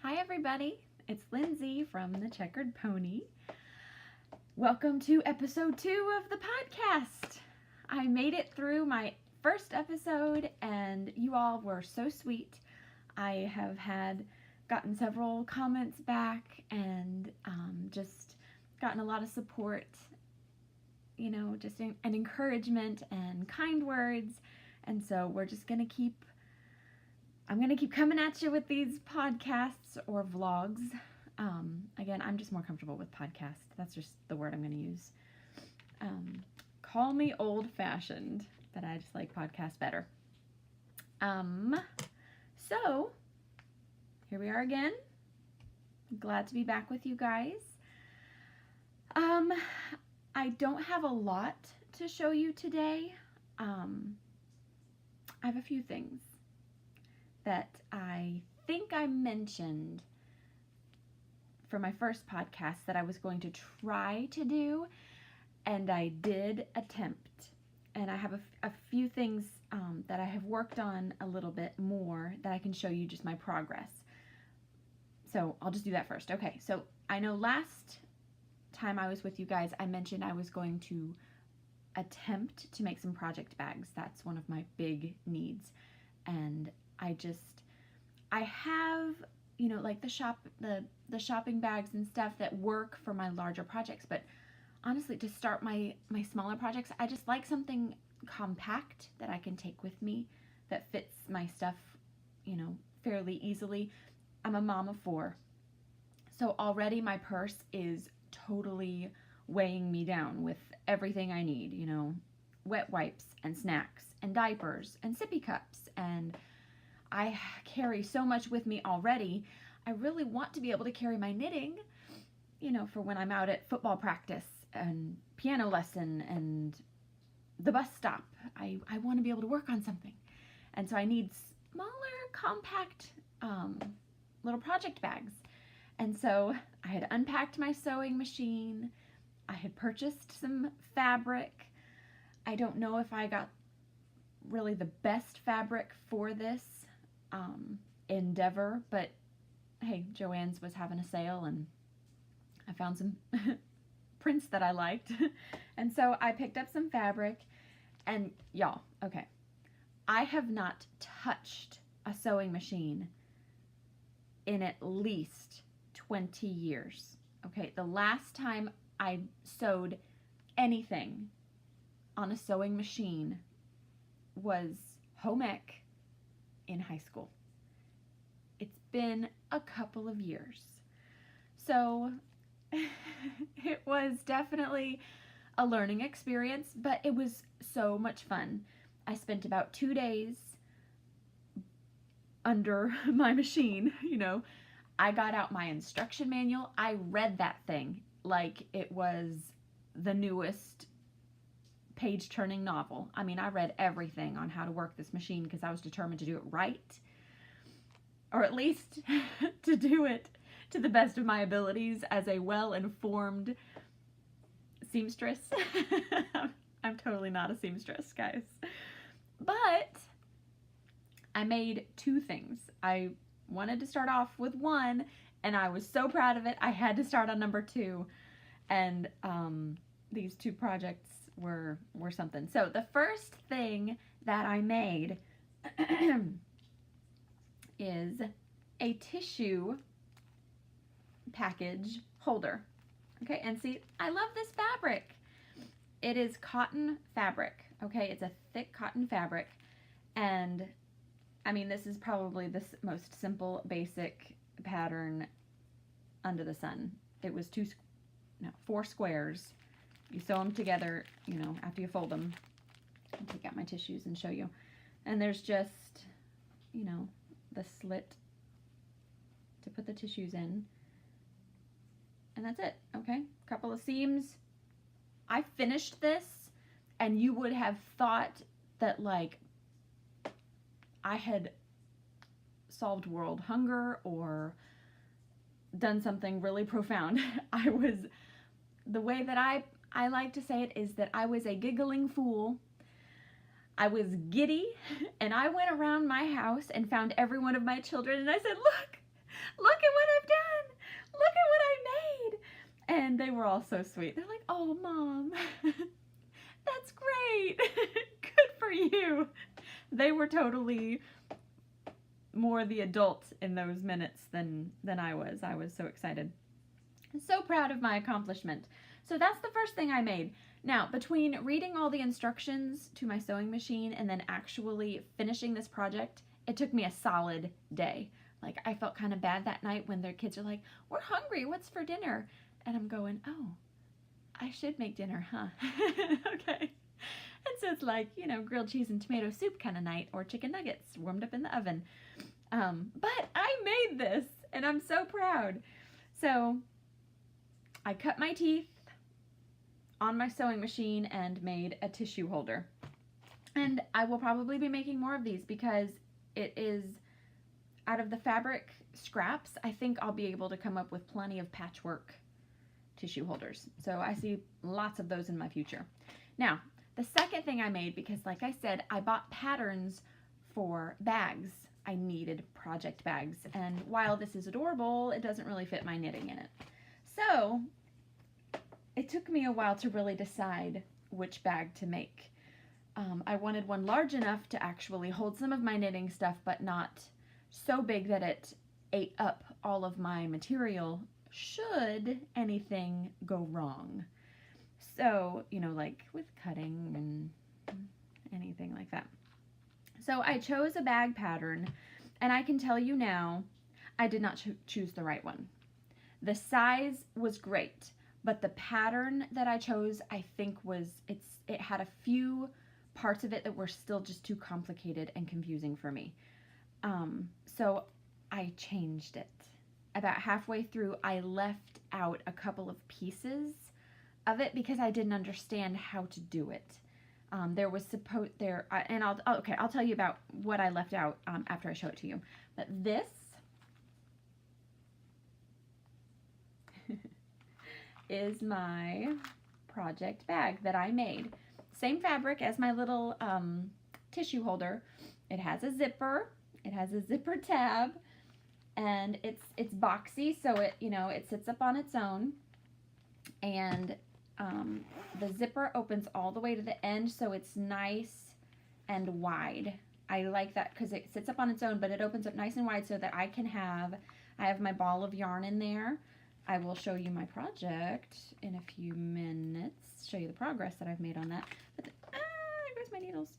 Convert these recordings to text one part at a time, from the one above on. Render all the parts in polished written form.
Hi everybody, it's Lindsay from The Checkered Pony. Welcome to episode 2 of the podcast. I made it through my first episode and you all were so sweet. I have gotten several comments back and just gotten a lot of support, just an encouragement and kind words. And so we're just going to I'm going to keep coming at you with these podcasts or vlogs. Again, I'm just more comfortable with podcast. That's just the word I'm going to use. Call me old-fashioned, but I just like podcast better. So, here we are again. Glad to be back with you guys. I don't have a lot to show you today. I have a few things that I think I mentioned for my first podcast that I was going to try to do, and I did attempt. And I have a few things that I have worked on a little bit more that I can show you just my progress. So I'll just do that first. Okay, so I know last time I was with you guys, I mentioned I was going to attempt to make some project bags. That's one of my big needs. And I have, like the shopping bags and stuff that work for my larger projects, but honestly, to start my smaller projects, I just like something compact that I can take with me that fits my stuff, fairly easily. I'm a mom of 4, so already my purse is totally weighing me down with everything I need, wet wipes and snacks and diapers and sippy cups, and I carry so much with me already. I really want to be able to carry my knitting, for when I'm out at football practice and piano lesson and the bus stop. I want to be able to work on something. And so I need smaller, compact little project bags. And so I had unpacked my sewing machine. I had purchased some fabric. I don't know if I got really the best fabric for this endeavor, but hey, Joann's was having a sale and I found some prints that I liked. And so I picked up some fabric, and y'all, okay, I have not touched a sewing machine in at least 20 years. Okay, the last time I sewed anything on a sewing machine was home ec in high school. It's been a couple of years. So it was definitely a learning experience, but it was so much fun. I spent about 2 days under my machine, I got out my instruction manual. I read that thing like it was the newest page-turning novel. I mean, I read everything on how to work this machine because I was determined to do it right, or at least to do it to the best of my abilities as a well-informed seamstress. I'm totally not a seamstress, guys. But I made 2 things. I wanted to start off with 1, and I was so proud of it. I had to start on number 2, and these 2 projects were something. So the first thing that I made is a tissue package holder. Okay, and see, I love this fabric. It is cotton fabric. Okay, it's a thick cotton fabric, and I mean, this is probably the most simple, basic pattern under the sun. It was 4 squares. You sew them together, after you fold them. I'll take out my tissues and show you. And there's just, the slit to put the tissues in. And that's it, okay? Couple of seams. I finished this, and you would have thought that, like, I had solved world hunger or done something really profound. The way that I like to say it is that I was a giggling fool. I was giddy, and I went around my house and found every one of my children, and I said, look, Look at what I've done. Look at what I made. And they were all so sweet. They're like, oh, Mom, that's great. Good for you. They were totally more the adult in those minutes than I was. I was so excited. So proud of my accomplishment. So that's the first thing I made. Now, between reading all the instructions to my sewing machine and then actually finishing this project, it took me a solid day. Like, I felt kind of bad that night when their kids are like, we're hungry, what's for dinner? And I'm going, oh, I should make dinner, huh? Okay. And so it's like, you know, grilled cheese and tomato soup kind of night, or chicken nuggets warmed up in the oven. But I made this, and I'm so proud. So I cut my teeth on my sewing machine and made a tissue holder. And I will probably be making more of these because it is, out of the fabric scraps, I think I'll be able to come up with plenty of patchwork tissue holders. So I see lots of those in my future. Now, the second thing I made, because like I said, I bought patterns for bags. I needed project bags. And while this is adorable, it doesn't really fit my knitting in it. So it took me a while to really decide which bag to make. I wanted one large enough to actually hold some of my knitting stuff, but not so big that it ate up all of my material should anything go wrong. So, you know, like with cutting and anything like that. So I chose a bag pattern, and I can tell you now, I did not choose the right one. The size was great, but the pattern that I chose, I think it had a few parts of it that were still just too complicated and confusing for me. So I changed it. About halfway through, I left out a couple of pieces of it because I didn't understand how to do it. There was and I'll tell you about what I left out after I show it to you. But this is my project bag that I made. Same fabric as my little tissue holder. It has a zipper. It has a zipper tab, and it's boxy, so it sits up on its own, and the zipper opens all the way to the end, so it's nice and wide. I like that because it sits up on its own, but it opens up nice and wide so that I have my ball of yarn in there. I will show you my project in a few minutes, show you the progress that I've made on that. But there goes my needles.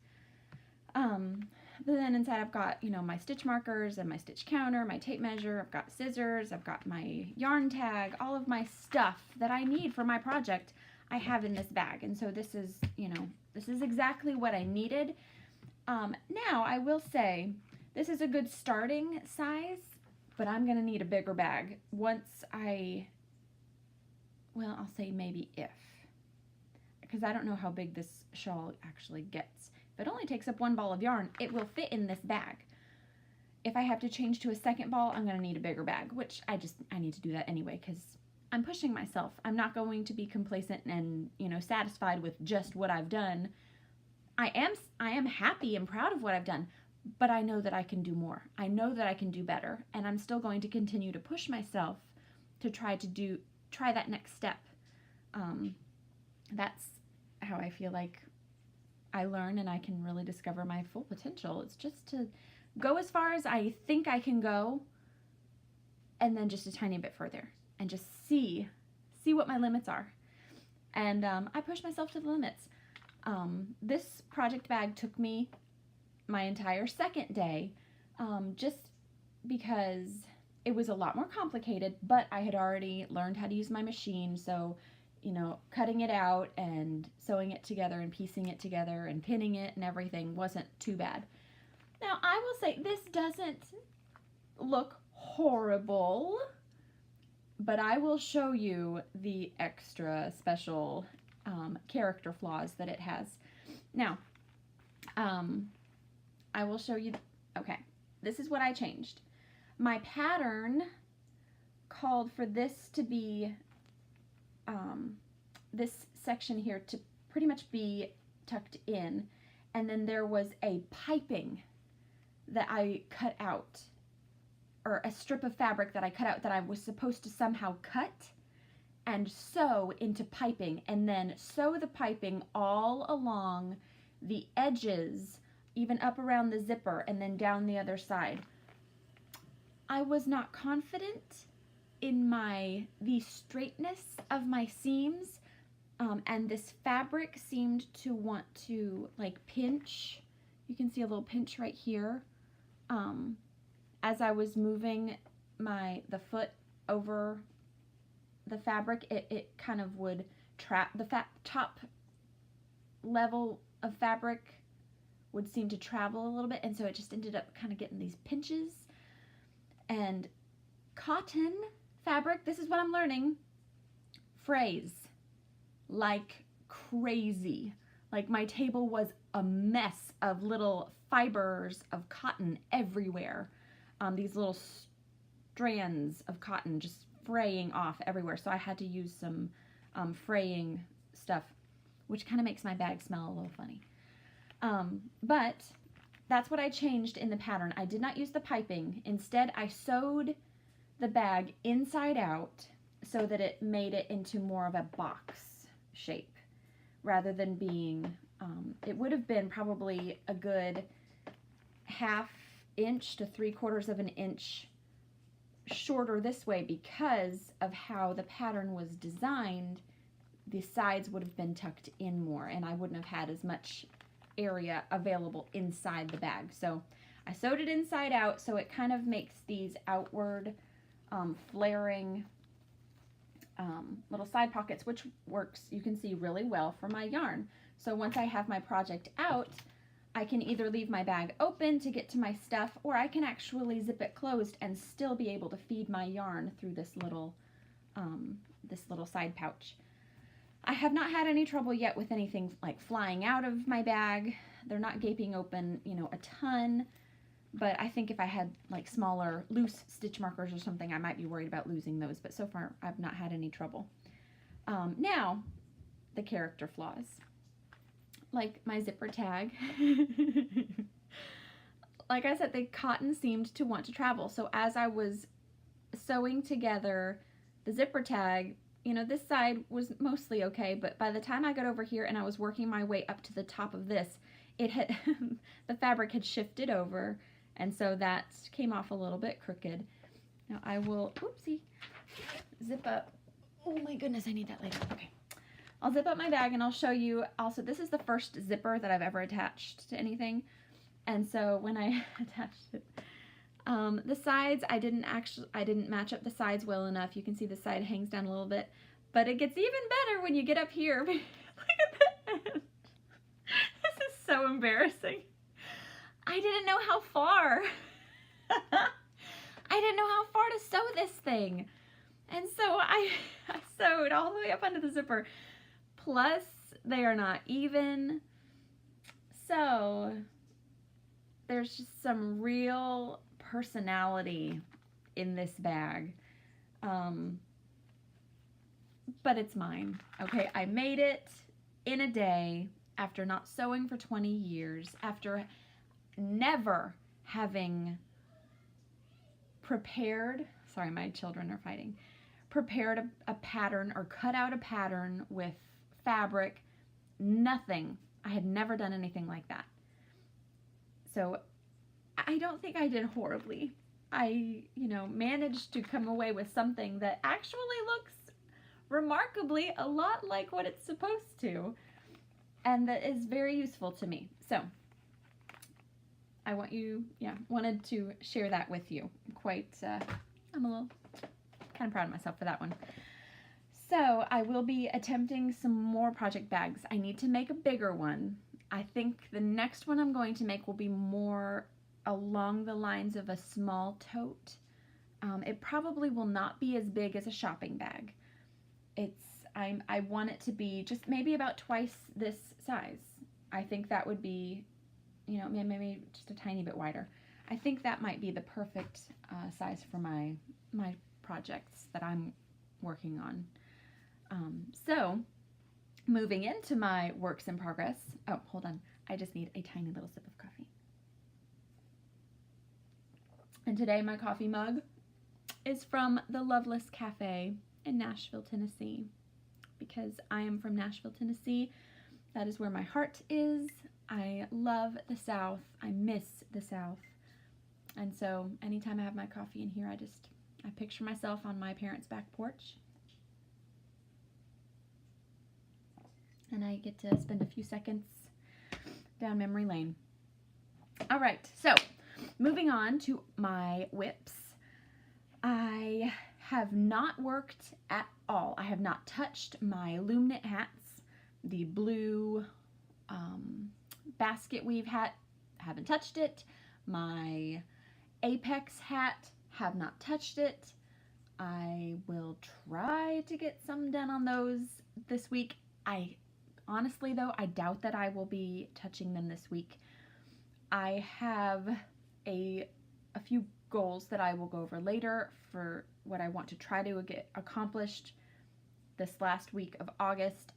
But then inside I've got, my stitch markers and my stitch counter, my tape measure, I've got scissors, I've got my yarn tag, all of my stuff that I need for my project I have in this bag. And so this is, this is exactly what I needed. Now I will say this is a good starting size, but I'm going to need a bigger bag once I'll say maybe because I don't know how big this shawl actually gets. If it only takes up one ball of yarn, it will fit in this bag. If I have to change to a second ball, I'm going to need a bigger bag, which I need to do that anyway because I'm pushing myself. I'm not going to be complacent and, satisfied with just what I've done. I am happy and proud of what I've done, but I know that I can do more. I know that I can do better, and I'm still going to continue to push myself to try that next step. That's how I feel like I learn and I can really discover my full potential. It's just to go as far as I think I can go, and then just a tiny bit further, and just see what my limits are. And I push myself to the limits. This project bag took me my entire second day, just because it was a lot more complicated, but I had already learned how to use my machine, so cutting it out and sewing it together and piecing it together and pinning it and everything wasn't too bad. Now, I will say this doesn't look horrible, but I will show you the extra special character flaws that it has. Now, I will show you, okay, this is what I changed. My pattern called for this to be, this section here to pretty much be tucked in, and then there was a piping that I cut out or a strip of fabric that I cut out that I was supposed to somehow cut and sew into piping, and then sew the piping all along the edges, even up around the zipper and then down the other side. I was not confident in the straightness of my seams, and this fabric seemed to want to like pinch. You can see a little pinch right here. As I was moving the foot over the fabric, it kind of would trap the top level of fabric would seem to travel a little bit, and so it just ended up kind of getting these pinches. And cotton fabric, this is what I'm learning, frays like crazy. Like my table was a mess of little fibers of cotton everywhere. These little strands of cotton just fraying off everywhere. So I had to use some fraying stuff, which kind of makes my bag smell a little funny. But that's what I changed in the pattern. I did not use the piping. Instead, I sewed the bag inside out so that it made it into more of a box shape rather than being, it would have been probably a good 1/2 inch to 3/4 of an inch shorter this way because of how the pattern was designed. The sides would have been tucked in more and I wouldn't have had as much area available inside the bag. So I sewed it inside out so it kind of makes these outward flaring little side pockets, which works, you can see, really well for my yarn. So once I have my project out, I can either leave my bag open to get to my stuff, or I can actually zip it closed and still be able to feed my yarn through this little side pouch. I have not had any trouble yet with anything like flying out of my bag. They're not gaping open, you know, a ton, but I think if I had like smaller loose stitch markers or something, I might be worried about losing those, but so far I've not had any trouble. Now, the character flaws. Like my zipper tag. Like I said, the cotton seemed to want to travel. So as I was sewing together the zipper tag, you know, this side was mostly okay, but by the time I got over here and I was working my way up to the top of this, it had, the fabric had shifted over, and so that came off a little bit crooked. Now I will, oopsie, zip up. Oh my goodness, I need that later. Okay. I'll zip up my bag and I'll show you also, this is the first zipper that I've ever attached to anything. And so when I attached it, the sides, I didn't match up the sides well enough. You can see the side hangs down a little bit, but it gets even better when you get up here. Look at that. This is so embarrassing. I didn't know how far. I didn't know how far to sew this thing. And so I sewed all the way up under the zipper. Plus, they are not even. So there's just some real personality in this bag. But it's mine. Okay, I made it in a day after not sewing for 20 years, after never having prepared, sorry, my children are fighting, prepared a pattern or cut out a pattern with fabric, nothing. I had never done anything like that. So I don't think I did horribly. I, you know, managed to come away with something that actually looks remarkably a lot like what it's supposed to, and that is very useful to me. So I wanted to share that with you. I'm a little kind of proud of myself for that one. So I will be attempting some more project bags. I need to make a bigger one. I think the next one I'm going to make will be more along the lines of a small tote. It probably will not be as big as a shopping bag. I want it to be just maybe about twice this size. I think that would be, you know, maybe just a tiny bit wider. I think that might be the perfect size for my projects that I'm working on. So moving into my works in progress. Oh, hold on. I just need a tiny little sip of coffee. And today my coffee mug is from the Loveless Cafe in Nashville, Tennessee. Because I am from Nashville, Tennessee, that is where my heart is. I love the South. I miss the South. And so anytime I have my coffee in here, I picture myself on my parents' back porch. And I get to spend a few seconds down memory lane. All right, so moving on to my whips. I have not worked at all. I have not touched my loom knit hats. The blue basket weave hat, haven't touched it. My Apex hat, have not touched it. I will try to get some done on those this week. Honestly though, I doubt that I will be touching them this week. I have a few goals that I will go over later for what I want to try to get accomplished this last week of August,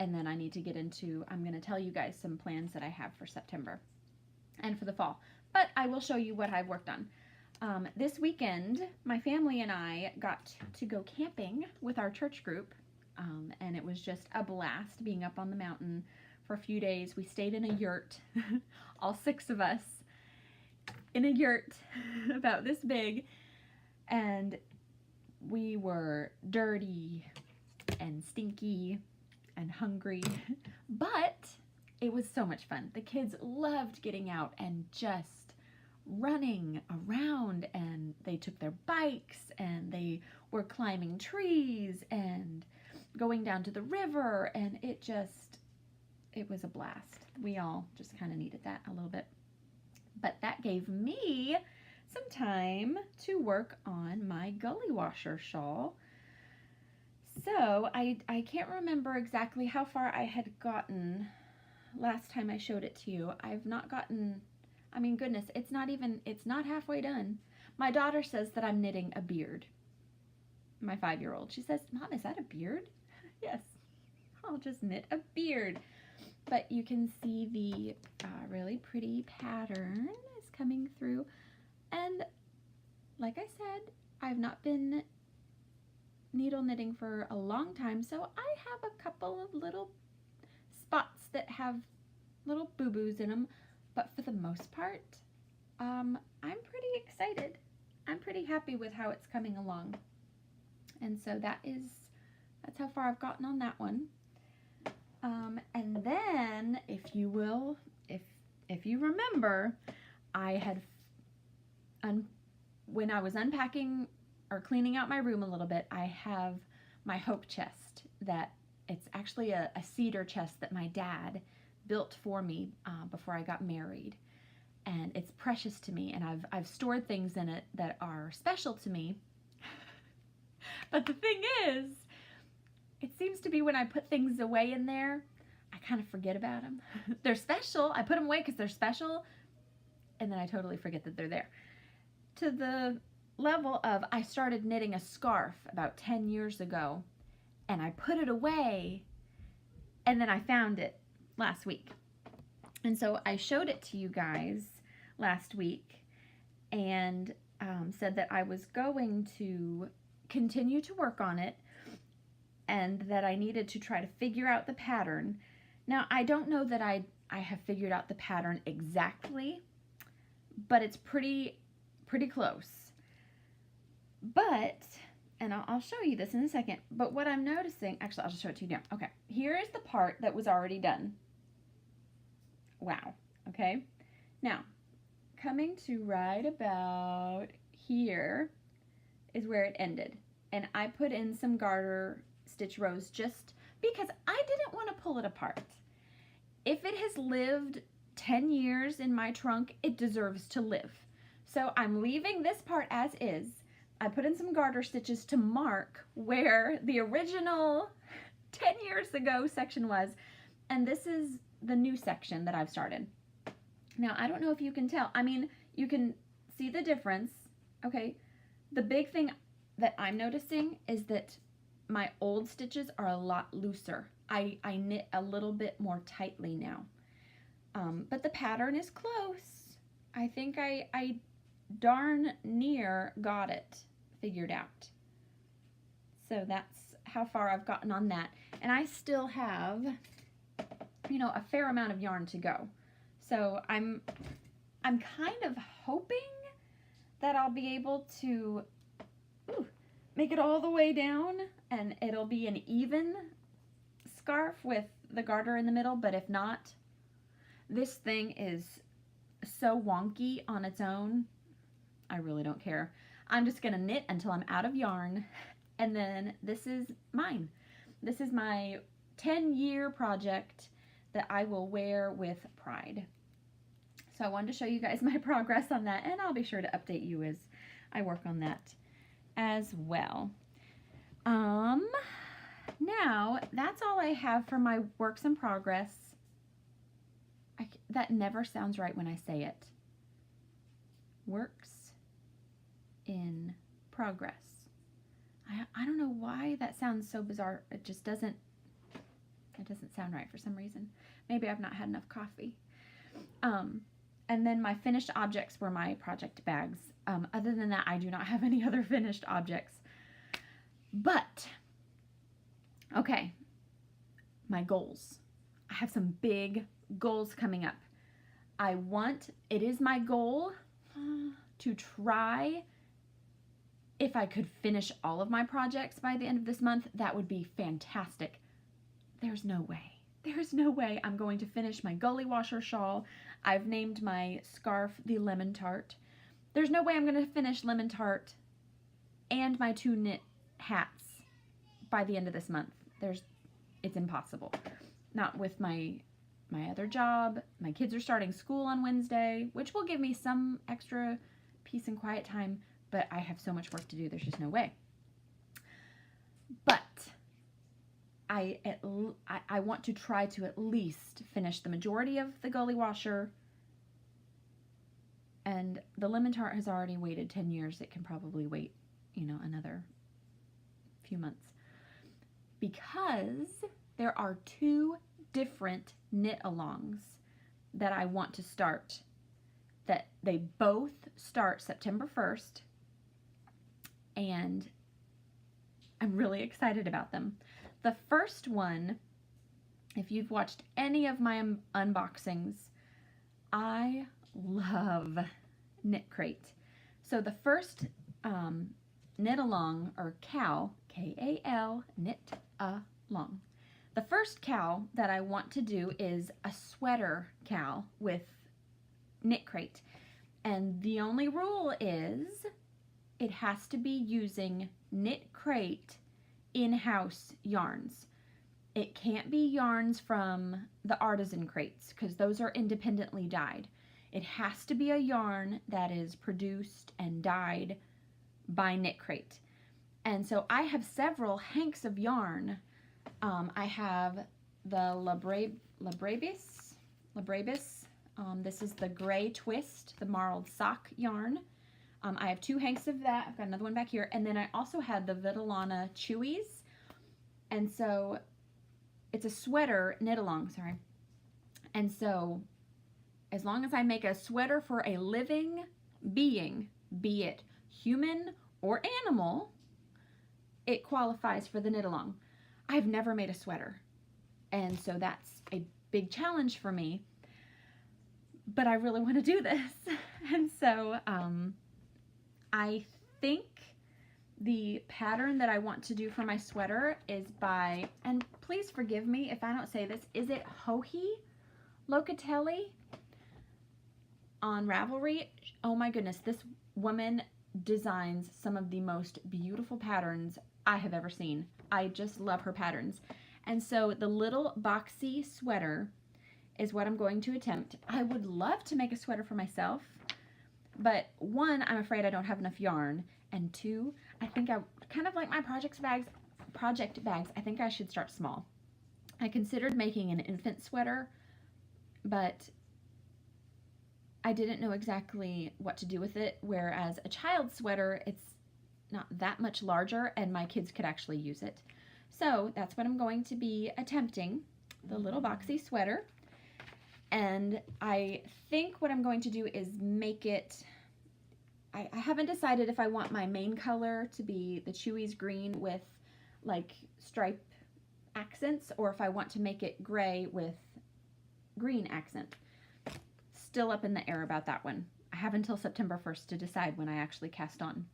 and then I need to get into, I'm going to tell you guys some plans that I have for September and for the fall, but I will show you what I've worked on. This weekend, my family and I got to go camping with our church group, and it was just a blast being up on the mountain for a few days. We stayed in a yurt, all 6 of us, in a yurt about this big, and we were dirty and stinky and hungry, but it was so much fun. The kids loved getting out and just running around, and they took their bikes and they were climbing trees and going down to the river, and it was a blast. We all just kind of needed that a little bit. But that gave me some time to work on my gully washer shawl. So I can't remember exactly how far I had gotten last time I showed it to you. I've not gotten, I mean, goodness, it's not halfway done. My daughter says that I'm knitting a beard. My 5-year-old. She says, "Mom, is that a beard?" Yes, I'll just knit a beard. But you can see the really pretty pattern is coming through. And like I said, I've not been needle knitting for a long time, so I have a couple of little spots that have little boo-boos in them. But for the most part, I'm pretty excited. I'm pretty happy with how it's coming along. And so that's how far I've gotten on that one. And then, if you will, if you remember, I had, when I was unpacking or cleaning out my room a little bit, I have my hope chest that it's actually a cedar chest that my dad built for me before I got married. And it's precious to me, and I've stored things in it that are special to me. But the thing is, it seems to be when I put things away in there, I kind of forget about them. They're special. I put them away because they're special, and then I totally forget that they're there. To the level of I started knitting a scarf about 10 years ago, and I put it away, and then I found it last week. And so I showed it to you guys last week and said that I was going to continue to work on it and that I needed to try to figure out the pattern. Now, I don't know that I have figured out the pattern exactly, but it's pretty close. But, and I'll show you this in a second, but what I'm noticing, actually, I'll just show it to you now. Okay, here is the part that was already done. Wow, okay. Now, coming to right about here is where it ended. And I put in some garter stitch rows just because I didn't want to pull it apart. If it has lived 10 years in my trunk, it deserves to live. So I'm leaving this part as is. I put in some garter stitches to mark where the original 10 years ago section was, and this is the new section that I've started. Now, I don't know if you can tell. I mean, you can see the difference. Okay, the big thing that I'm noticing is that my old stitches are a lot looser. I knit a little bit more tightly now. But the pattern is close. I think I darn near got it figured out. So that's how far I've gotten on that. And I still have, you know, a fair amount of yarn to go. So I'm kind of hoping that I'll be able to make it all the way down and it'll be an even scarf with the garter in the middle, but if not, this thing is so wonky on its own. I really don't care. I'm just gonna knit until I'm out of yarn, and then this is mine. This is my 10-year project that I will wear with pride. So I wanted to show you guys my progress on that, and I'll be sure to update you as I work on that as well. Now, that's all I have for my works in progress. That never sounds right when I say it. Works in progress. I don't know why that sounds so bizarre. It just doesn't sound right for some reason. Maybe I've not had enough coffee. And then my finished objects were my project bags. Other than that, I do not have any other finished objects. But, okay, my goals. I have some big goals coming up. It is my goal to try, if I could finish all of my projects by the end of this month, that would be fantastic. There's no way. There's no way I'm going to finish my gully washer shawl. I've named my scarf the Lemon Tart. There's no way I'm going to finish Lemon Tart and my 2 knit hats by the end of this month. It's impossible. Not with my other job. My kids are starting school on Wednesday, which will give me some extra peace and quiet time, but I have so much work to do. There's just no way. But I want to try to at least finish the majority of the gully washer, and the Lemon Tart has already waited 10 years. It can probably wait, you know, another few months, because there are 2 different knit-alongs that I want to start, that they both start September 1st, and I'm really excited about them. The first one, if you've watched any of my unboxings, I love Knit Crate. So the first knit along, or cowl, K-A-L, knit along. The first cowl that I want to do is a sweater cowl with Knit Crate. And the only rule is it has to be using Knit Crate in-house yarns. It can't be yarns from the artisan crates, because those are independently dyed. It has to be a yarn that is produced and dyed by Knit Crate. And so I have several hanks of yarn. I have the Labrabis. This is the gray twist, the marled sock yarn. I have 2 hanks of that. I've got another one back here. And then I also had the Vitellana Chewies. And so it's a sweater knit along, sorry. And so as long as I make a sweater for a living being, be it human or animal, it qualifies for the knit along. I've never made a sweater, and so that's a big challenge for me, but I really want to do this. And so I think the pattern that I want to do for my sweater is by, and please forgive me if I don't say this, is it Joji Locatelli on Ravelry? Oh my goodness, this woman designs some of the most beautiful patterns I have ever seen. I just love her patterns. And so the little boxy sweater is what I'm going to attempt. I would love to make a sweater for myself, but 1, I'm afraid I don't have enough yarn, and 2, I think I kind of like my project bags, I think I should start small. I considered making an infant sweater, but I didn't know exactly what to do with it, whereas a child's sweater, it's not that much larger, and my kids could actually use it. So that's what I'm going to be attempting, the little boxy sweater. And I think what I'm going to do is make it I haven't decided if I want my main color to be the Chewy's green with like stripe accents, or if I want to make it gray with green accent. Still up in the air about that one. I have until September 1st to decide when I actually cast on.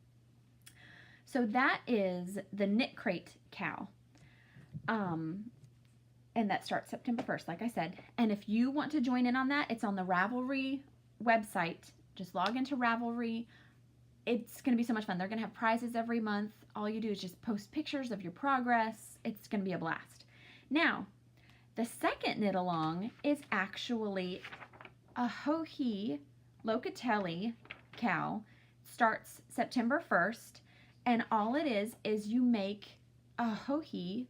So that is the Knit Crate cowl. And that starts September 1st, like I said. And if you want to join in on that, it's on the Ravelry website. Just log into Ravelry. It's going to be so much fun. They're going to have prizes every month. All you do is just post pictures of your progress. It's going to be a blast. Now, the second knit along is actually a Joji Locatelli cowl. Starts September 1st, and all it is you make a Joji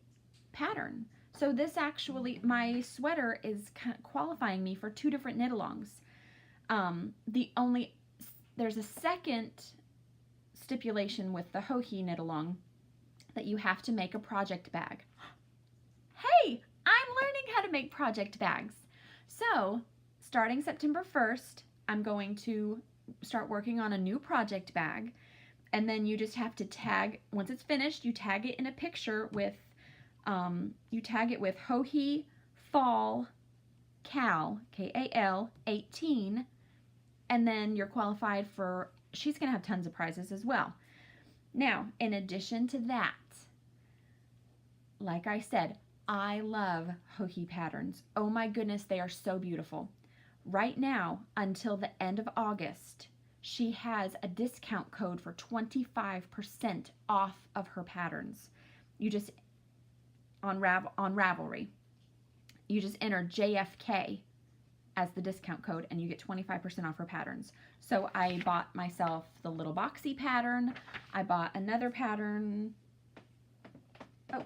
pattern. So this actually, my sweater is qualifying me for 2 different knit alongs. There's a second stipulation with the Joji knit along that you have to make a project bag. Hey, I'm learning how to make project bags. So starting September 1st, I'm going to start working on a new project bag, and then you just have to tag, once it's finished, you tag it in a picture with, you tag it with Joji Fall Cal, K-A-L, 18, and then you're qualified for, she's going to have tons of prizes as well. Now, in addition to that, like I said, I love Joji patterns. Oh my goodness, they are so beautiful. Right now, until the end of August, she has a discount code for 25% off of her patterns. You just, on Ravelry, you just enter JFK as the discount code and you get 25% off her patterns. So I bought myself the little boxy pattern. I bought another pattern. Oh,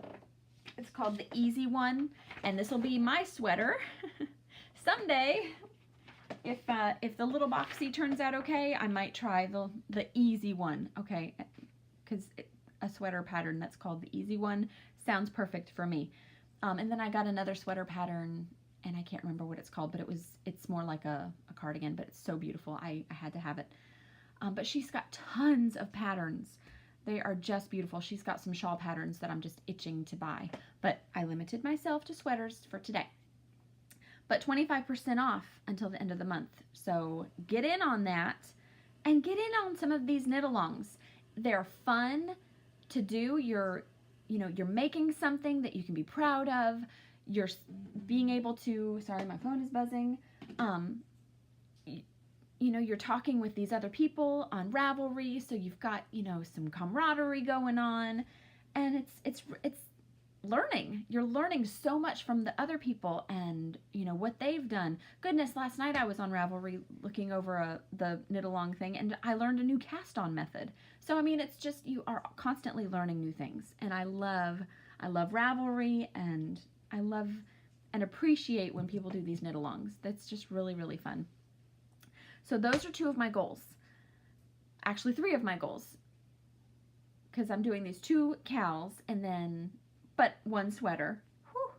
it's called the Easy One, and this will be my sweater someday. If the little boxy turns out okay, I might try the Easy One, okay? Because a sweater pattern that's called the Easy One sounds perfect for me. And then I got another sweater pattern, and I can't remember what it's called, but it's more like a cardigan, but it's so beautiful. I had to have it. But she's got tons of patterns. They are just beautiful. She's got some shawl patterns that I'm just itching to buy, but I limited myself to sweaters for today. But 25% off until the end of the month. So get in on that and get in on some of these knit-alongs. They're fun to do. You're making something that you can be proud of. You're being able to, sorry, my phone is buzzing. You're talking with these other people on Ravelry, so you've got, some camaraderie going on, and it's learning. You're learning so much from the other people and, what they've done. Goodness, last night I was on Ravelry looking over the knit-along thing, and I learned a new cast-on method. So, it's just, you are constantly learning new things, and I love Ravelry, and I love and appreciate when people do these knit-alongs. That's just really, really fun. So those are 2 of my goals. Actually, 3 of my goals. Because I'm doing these 2 cowls but 1 sweater. Whew.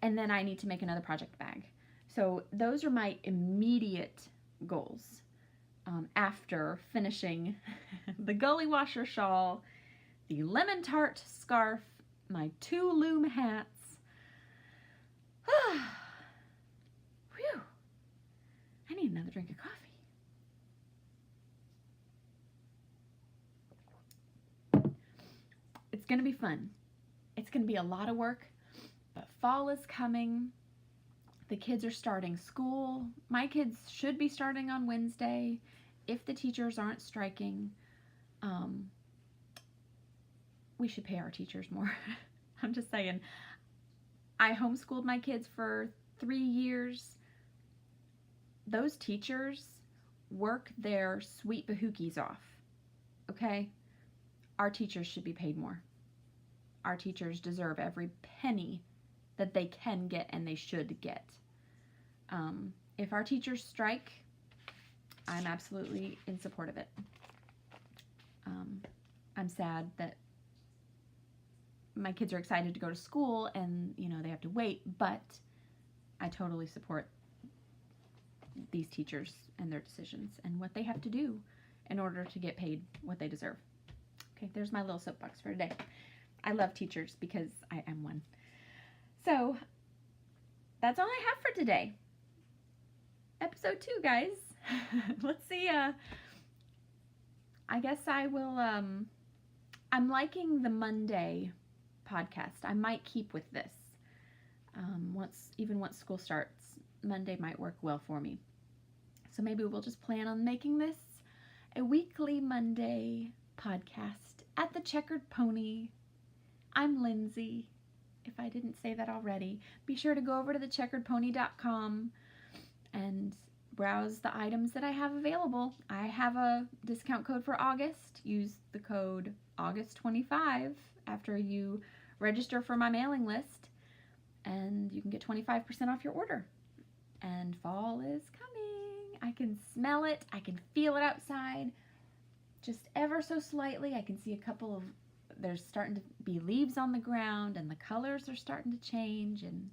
And then I need to make another project bag. So those are my immediate goals after finishing the gully washer shawl, the lemon tart scarf, my 2 loom hats. Whew. I need another drink of coffee. It's going to be fun. It's going to be a lot of work, but fall is coming. The kids are starting school. My kids should be starting on Wednesday if the teachers aren't striking. We should pay our teachers more. I'm just saying. I homeschooled my kids for 3 years. Those teachers work their sweet bahookies off, okay? Our teachers should be paid more. Our teachers deserve every penny that they can get and they should get. If our teachers strike, I'm absolutely in support of it. I'm sad that my kids are excited to go to school and, they have to wait, but I totally support these teachers and their decisions and what they have to do in order to get paid what they deserve. Okay, there's my little soapbox for today. I love teachers because I am one. So that's all I have for today. Episode 2, guys. Let's see. I guess I will, I'm liking the Monday podcast. I might keep with this. Even once school starts, Monday might work well for me. So maybe we'll just plan on making this a weekly Monday podcast at the Checkered Pony. I'm Lindsay, if I didn't say that already. Be sure to go over to thecheckeredpony.com and browse the items that I have available. I have a discount code for August. Use the code August25 after you register for my mailing list, and you can get 25% off your order. And fall is coming. I can smell it. I can feel it outside. Just ever so slightly. I can see a couple of, there's starting to be leaves on the ground, and the colors are starting to change, and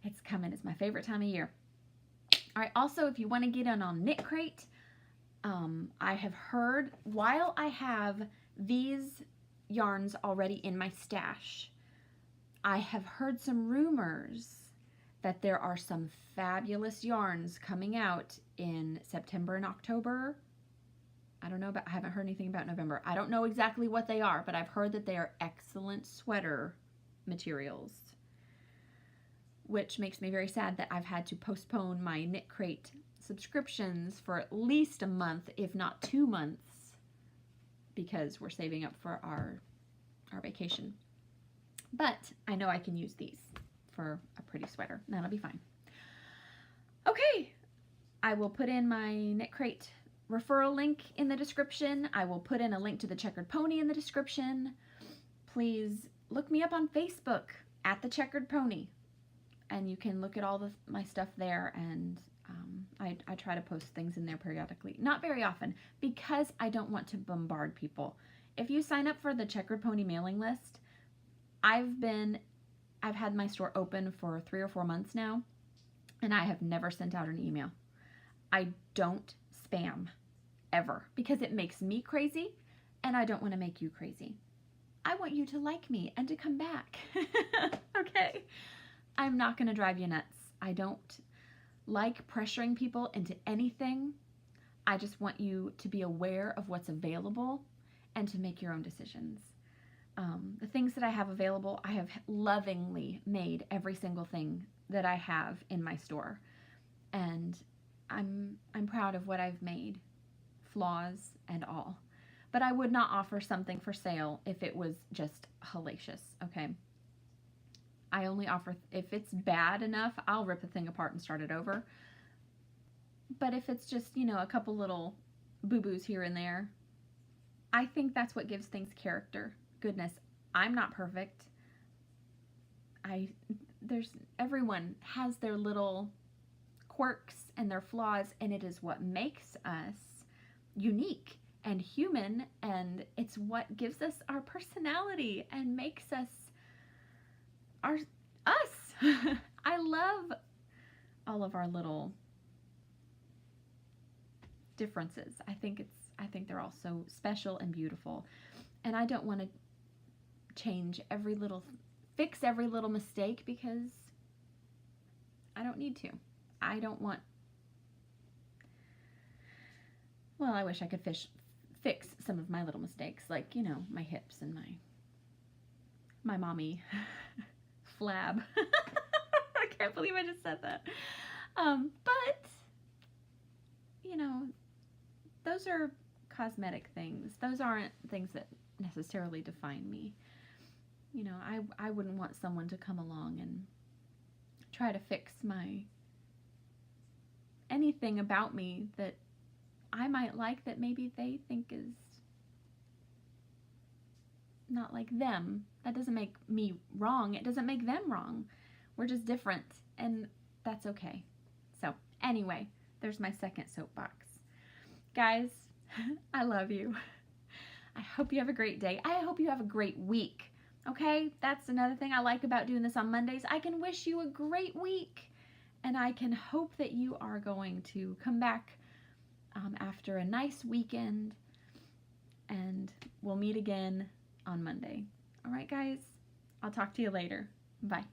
it's coming. It's my favorite time of year. All right, also, if you want to get in on Knit Crate, I have heard, while I have these yarns already in my stash, I have heard some rumors that there are some fabulous yarns coming out in September and October. I haven't heard anything about November. I don't know exactly what they are, but I've heard that they are excellent sweater materials, which makes me very sad that I've had to postpone my Knit Crate subscriptions for at least a month, if not 2 months, because we're saving up for our vacation. But I know I can use these for a pretty sweater. That'll be fine. Okay, I will put in my Knit Crate referral link in the description. I will put in a link to the Checkered Pony in the description. Please look me up on Facebook at the Checkered Pony, and you can look at all my stuff there, and I try to post things in there periodically. Not very often, because I don't want to bombard people. If you sign up for the Checkered Pony mailing list, I've had my store open for 3 or 4 months now, and I have never sent out an email. I don't spam, ever, because it makes me crazy, and I don't want to make you crazy. I want you to like me and to come back. Okay? I'm not going to drive you nuts. I don't like pressuring people into anything. I just want you to be aware of what's available and to make your own decisions. The things that I have available, I have lovingly made every single thing that I have in my store, and I'm proud of what I've made, flaws and all. But I would not offer something for sale if it was just hellacious, okay? I only offer, if it's bad enough, I'll rip the thing apart and start it over. But if it's just, a couple little boo-boos here and there, I think that's what gives things character. Goodness, I'm not perfect. Everyone has their little quirks and their flaws, and it is what makes us unique and human, and it's what gives us our personality and makes us us. I love all of our little differences. I think they're all so special and beautiful, and I don't want to fix every little mistake, because I don't need to. I don't want, well, I wish I could fix some of my little mistakes, like, my hips and my mommy flab. I can't believe I just said that. But, those are cosmetic things. Those aren't things that necessarily define me. I wouldn't want someone to come along and try to fix anything about me that I might like that maybe they think is not like them. That doesn't make me wrong. It doesn't make them wrong. We're just different, and that's okay. So anyway, there's my second soapbox. Guys, I love you. I hope you have a great day. I hope you have a great week. Okay? That's another thing I like about doing this on Mondays. I can wish you a great week. and I can hope that you are going to come back after a nice weekend, and we'll meet again on Monday. All right, guys, I'll talk to you later. Bye.